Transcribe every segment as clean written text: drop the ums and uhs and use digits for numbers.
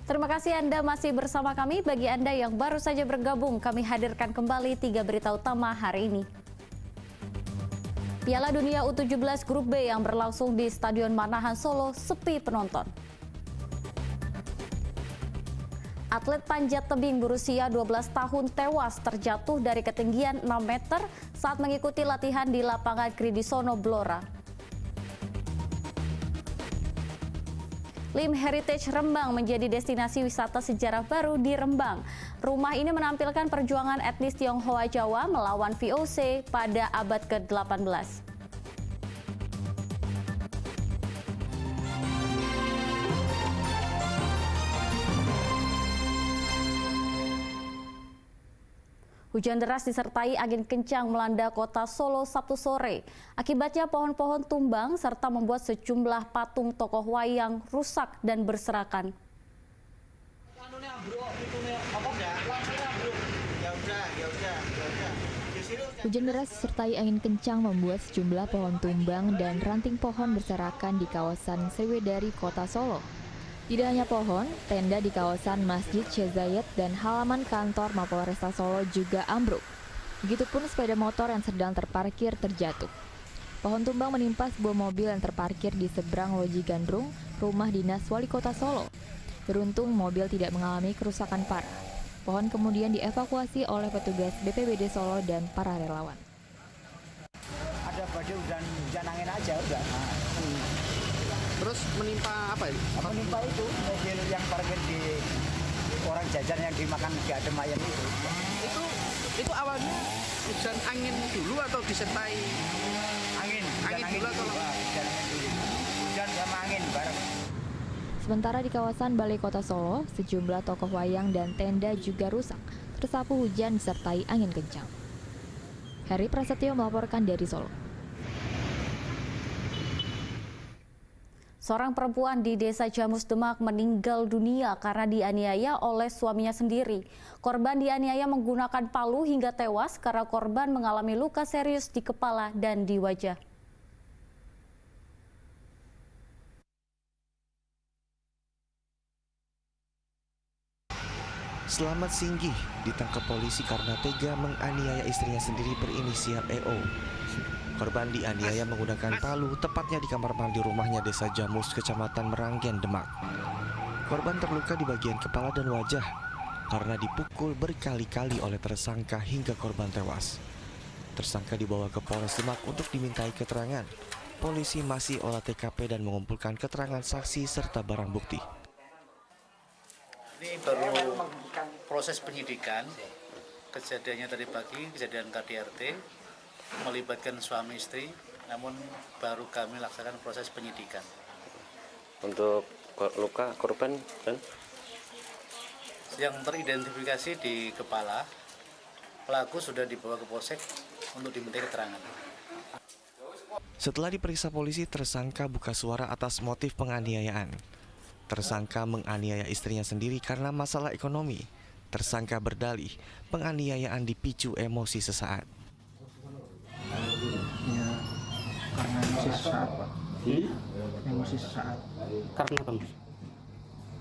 Terima kasih Anda masih bersama kami. Bagi Anda yang baru saja bergabung, kami hadirkan kembali 3 berita utama hari ini. Piala Dunia U17 Grup B yang berlangsung di Stadion Manahan Solo sepi penonton. Atlet panjat tebing berusia 12 tahun tewas terjatuh dari ketinggian 6 meter saat mengikuti latihan di lapangan Kridisono, Blora. Lim Heritage Rembang menjadi destinasi wisata sejarah baru di Rembang. Rumah ini menampilkan perjuangan etnis Tionghoa Jawa melawan VOC pada abad ke-18. Hujan deras disertai angin kencang melanda kota Solo Sabtu sore. Akibatnya pohon-pohon tumbang serta membuat sejumlah patung tokoh wayang rusak dan berserakan. Hujan deras disertai angin kencang membuat sejumlah pohon tumbang dan ranting pohon berserakan di kawasan Sriwedari, Kota Solo. Tidak hanya pohon, tenda di kawasan Masjid Syekh Zayed dan halaman kantor Mapolresta Solo juga ambruk. Begitupun sepeda motor yang sedang terparkir terjatuh. Pohon tumbang menimpa sebuah mobil yang terparkir di seberang Loji Gandrung, rumah dinas Wali Kota Solo. Beruntung mobil tidak mengalami kerusakan parah. Pohon kemudian dievakuasi oleh petugas BPBD Solo dan para relawan. Ada badai hujan angin aja udah. Terus menimpa apa ini? Menimpa itu mobil yang parkir di orang jajan yang dimakan di adem ayam itu. Itu awalnya hujan angin dulu atau disertai Angin dulu atau hujan sama angin bareng. Sementara di kawasan Balai Kota Solo, sejumlah tokoh wayang dan tenda juga rusak, tersapu hujan disertai angin kencang. Heri Prasetyo melaporkan dari Solo. Seorang perempuan di Desa Jamus Demak meninggal dunia karena dianiaya oleh suaminya sendiri. Korban dianiaya menggunakan palu hingga tewas karena korban mengalami luka serius di kepala dan di wajah. Selamat Singgih ditangkap polisi karena tega menganiaya istrinya sendiri berinisial EO. Korban dianiaya menggunakan palu tepatnya di kamar mandi rumahnya Desa Jamus, Kecamatan Meranggen, Demak. Korban terluka di bagian kepala dan wajah karena dipukul berkali-kali oleh tersangka hingga korban tewas. Tersangka dibawa ke Polres Demak untuk dimintai keterangan. Polisi masih olah TKP dan mengumpulkan keterangan saksi serta barang bukti. Ini baru proses penyidikan, kejadiannya tadi pagi, kejadian KDRT, melibatkan suami istri, namun baru kami laksanakan proses penyidikan. Untuk luka korban dan yang teridentifikasi di kepala, pelaku sudah dibawa ke Polsek untuk dimintai keterangan. Setelah diperiksa polisi, tersangka buka suara atas motif penganiayaan. Tersangka menganiaya istrinya sendiri karena masalah ekonomi. Tersangka berdalih penganiayaan dipicu emosi sesaat. Ya, karena emosi sesaat, Pak. Emosi sesaat. Karena apa?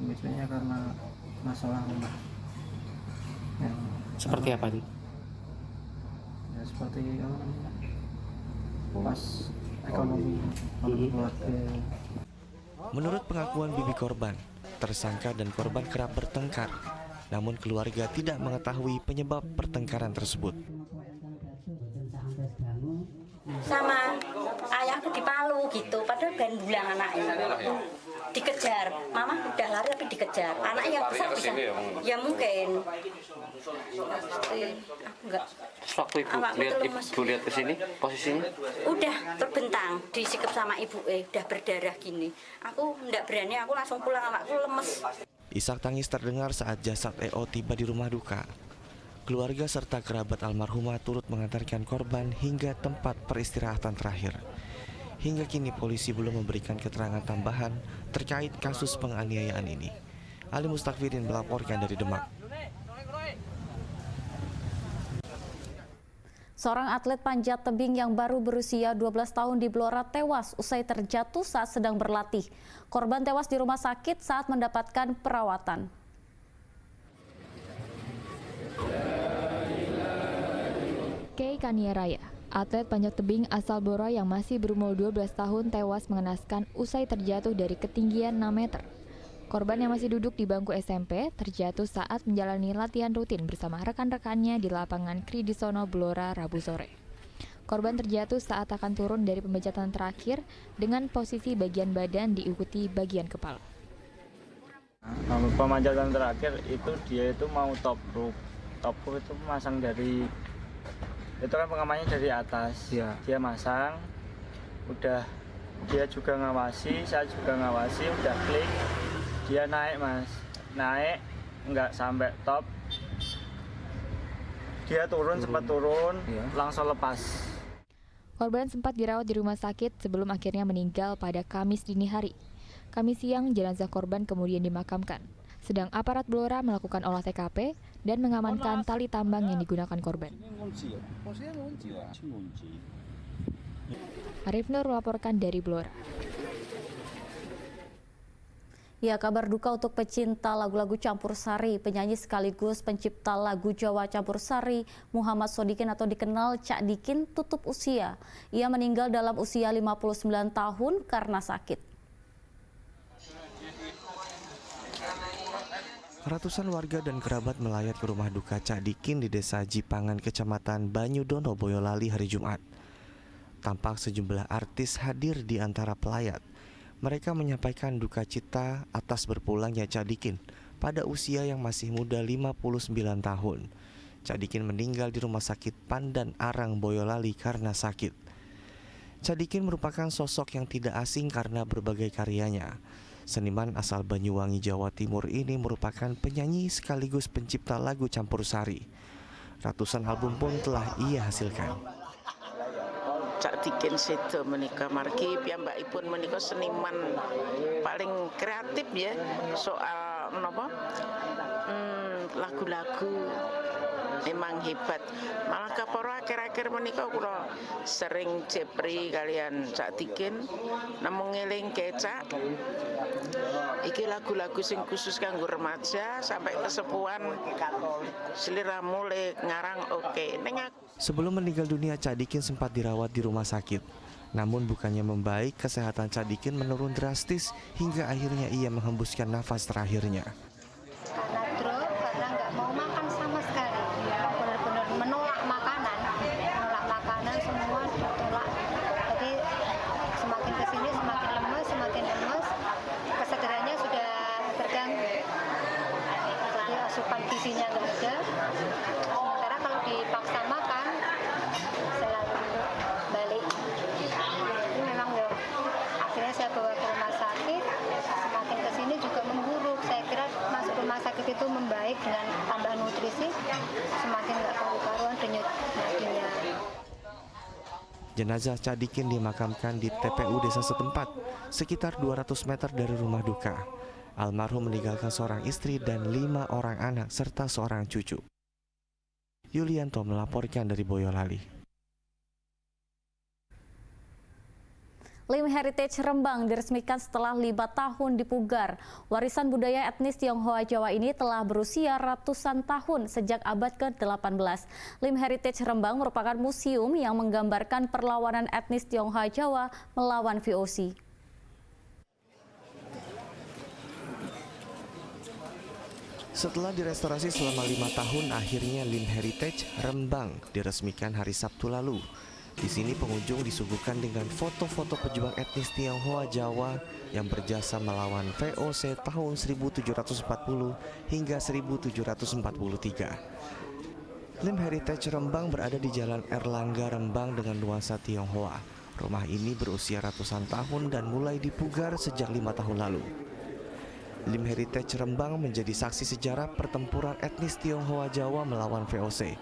Biasanya karena masalah rumah. Yang Seperti apa ini? ya seperti pas ekonomi keluarga. Menurut pengakuan bibi korban, tersangka dan korban kerap bertengkar. Namun keluarga tidak mengetahui penyebab pertengkaran tersebut. Sama ayahku dipalu gitu, padahal ben bulan anaknya dikejar, mama udah lari tapi dikejar, anaknya yang besar bisa, ya mungkin. Aku enggak. waktu ibu lihat ke sini posisinya Udah terbentang, disikap sama ibu, udah berdarah gini. Aku enggak berani, aku langsung pulang, anakku lemes. Isak tangis terdengar saat jasad EO tiba di rumah duka. Keluarga serta kerabat almarhumah turut mengantarkan korban hingga tempat peristirahatan terakhir. Hingga kini polisi belum memberikan keterangan tambahan terkait kasus penganiayaan ini. Ali Mustakfirin melaporkan dari Demak. Seorang atlet panjat tebing yang baru berusia 12 tahun di Blora tewas usai terjatuh saat sedang berlatih. Korban tewas di rumah sakit saat mendapatkan perawatan. Kei Kaniaraya, atlet panjat tebing asal Blora yang masih berumur 12 tahun tewas mengenaskan usai terjatuh dari ketinggian 6 meter. Korban yang masih duduk di bangku SMP terjatuh saat menjalani latihan rutin bersama rekan-rekannya di lapangan Kridisono Blora Rabu sore. Korban terjatuh saat akan turun dari pemecatan terakhir dengan posisi bagian badan diikuti bagian kepala. Pemanjatan terakhir itu dia itu mau top rope itu masang dari itu kan pengamannya dari atas ya. Dia masang, udah dia juga ngawasi, saya juga ngawasi, udah klik, dia naik mas, naik nggak sampai top, dia turun sempat turun ya. Langsung lepas. Korban sempat dirawat di rumah sakit sebelum akhirnya meninggal pada Kamis dini hari. Kamis siang jenazah korban kemudian dimakamkan. Sedang aparat Blora melakukan olah TKP dan mengamankan tali tambang yang digunakan korban. Arif Nur melaporkan dari Blora. Ya, kabar duka untuk pecinta lagu-lagu campur sari, penyanyi sekaligus pencipta lagu Jawa campur sari Muhammad Sodikin atau dikenal Cak Dikin tutup usia. Ia meninggal dalam usia 59 tahun karena sakit. Ratusan warga dan kerabat melayat ke rumah duka Cak Dikin di Desa Jipangan, Kecamatan Banyudono, Boyolali hari Jumat. Tampak sejumlah artis hadir di antara pelayat. Mereka menyampaikan duka cita atas berpulangnya Cak Dikin pada usia yang masih muda 59 tahun. Cak Dikin meninggal di Rumah Sakit Pandan Arang, Boyolali karena sakit. Cak Dikin merupakan sosok yang tidak asing karena berbagai karyanya. Seniman asal Banyuwangi, Jawa Timur ini merupakan penyanyi sekaligus pencipta lagu campur sari. Ratusan album pun telah ia hasilkan. Cak Dikin sedo menika margi piyambakipun menika seniman paling kreatif ya soal menapa lagu-lagu memang hebat. Malah kapora akhir-akhir menika kula sering jepri kalian Cak Dikin namung ngeling kecak. Iki lagu-lagu sing khusus kanggo remaja sampai kesepuhan sliramu le ngarang oke. Sebelum meninggal dunia, Cak Dikin sempat dirawat di rumah sakit. Namun bukannya membaik, kesehatan Cak Dikin menurun drastis hingga akhirnya ia menghembuskan nafas terakhirnya. Karena drop, karena nggak mau makan sama sekali. Benar-benar menolak makanan semua ditolak. Jadi semakin kesini semakin lemes, kesadarannya sudah terganggu. Jadi asupan gizinya nggak ada. Sementara kalau dipaksa makan selalu balik. Ini memang akhirnya saya bawa ke rumah sakit. Semakin kesini juga memburuk. Saya kira masuk rumah sakit itu membaik dengan tambahan nutrisi, semakin nggak karu-karuan denyut nadinya. Jenazah Cak Dikin dimakamkan di TPU desa setempat, sekitar 200 meter dari rumah duka. Almarhum meninggalkan seorang istri dan 5 orang anak serta seorang cucu. Yulianto melaporkan dari Boyolali. Lim Heritage Rembang diresmikan setelah 5 tahun dipugar. Warisan budaya etnis Tionghoa Jawa ini telah berusia ratusan tahun sejak abad ke-18. Lim Heritage Rembang merupakan museum yang menggambarkan perlawanan etnis Tionghoa Jawa melawan VOC. Setelah direstorasi selama 5 tahun, akhirnya Lim Heritage Rembang diresmikan hari Sabtu lalu. Di sini pengunjung disuguhkan dengan foto-foto pejuang etnis Tionghoa Jawa yang berjasa melawan VOC tahun 1740 hingga 1743. Lim Heritage Rembang berada di Jalan Erlangga Rembang dengan nuansa Tionghoa. Rumah ini berusia ratusan tahun dan mulai dipugar sejak 5 tahun lalu. Lim Heritage Rembang menjadi saksi sejarah pertempuran etnis Tionghoa Jawa melawan VOC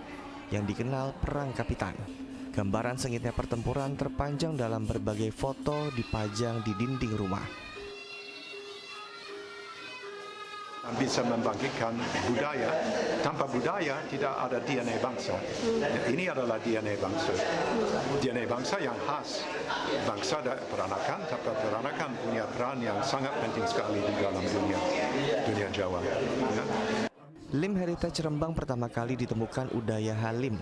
yang dikenal Perang Kapitan. Gambaran sengitnya pertempuran terpanjang dalam berbagai foto dipajang di dinding rumah. Bisa membangkitkan budaya. Tanpa budaya tidak ada DNA bangsa. Ini adalah DNA bangsa. DNA bangsa yang khas. Bangsa peranakan, tapi peranakan punya peran yang sangat penting sekali di dalam dunia Jawa. Ya. Lim Heritage Rembang pertama kali ditemukan Udaya Halim.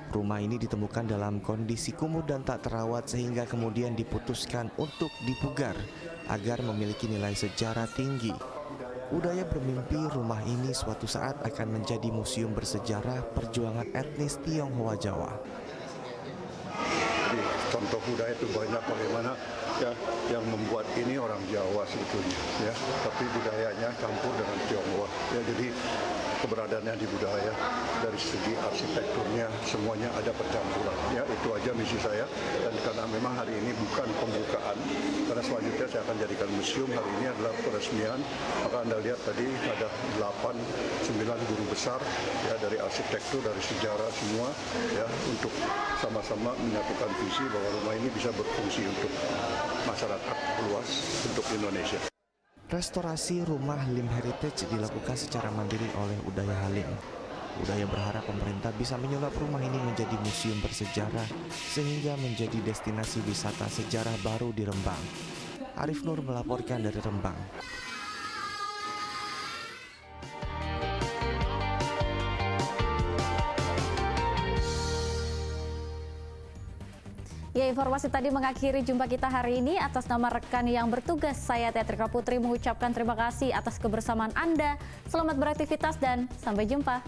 Rumah ini ditemukan dalam kondisi kumuh dan tak terawat sehingga kemudian diputuskan untuk dipugar agar memiliki nilai sejarah tinggi. Udaya bermimpi rumah ini suatu saat akan menjadi museum bersejarah perjuangan etnis Tionghoa Jawa. Jadi, contoh budaya itu banyak bagaimana ya yang membuat ini orang Jawa sebetulnya ya, tapi budayanya campur dengan Tionghoa. Ya, jadi keberadaannya di budaya dari segi arsitekturnya semuanya ada percampuran. Ya, itu aja misi saya, dan karena memang hari ini bukan pembukaan, karena selanjutnya saya akan jadikan museum. Hari ini adalah peresmian, maka Anda lihat tadi ada 8-9 guru besar ya, dari arsitektur, dari sejarah semua ya, untuk sama-sama menyatukan visi bahwa rumah ini bisa berfungsi untuk masyarakat luas, untuk Indonesia. Restorasi rumah Lim Heritage dilakukan secara mandiri oleh Udaya Halim. Udaya berharap pemerintah bisa menyulap rumah ini menjadi museum bersejarah sehingga menjadi destinasi wisata sejarah baru di Rembang. Arif Nur melaporkan dari Rembang. Ya, informasi tadi mengakhiri jumpa kita hari ini. Atas nama rekan yang bertugas, saya Teatrika Putri mengucapkan terima kasih atas kebersamaan Anda. Selamat beraktivitas dan sampai jumpa.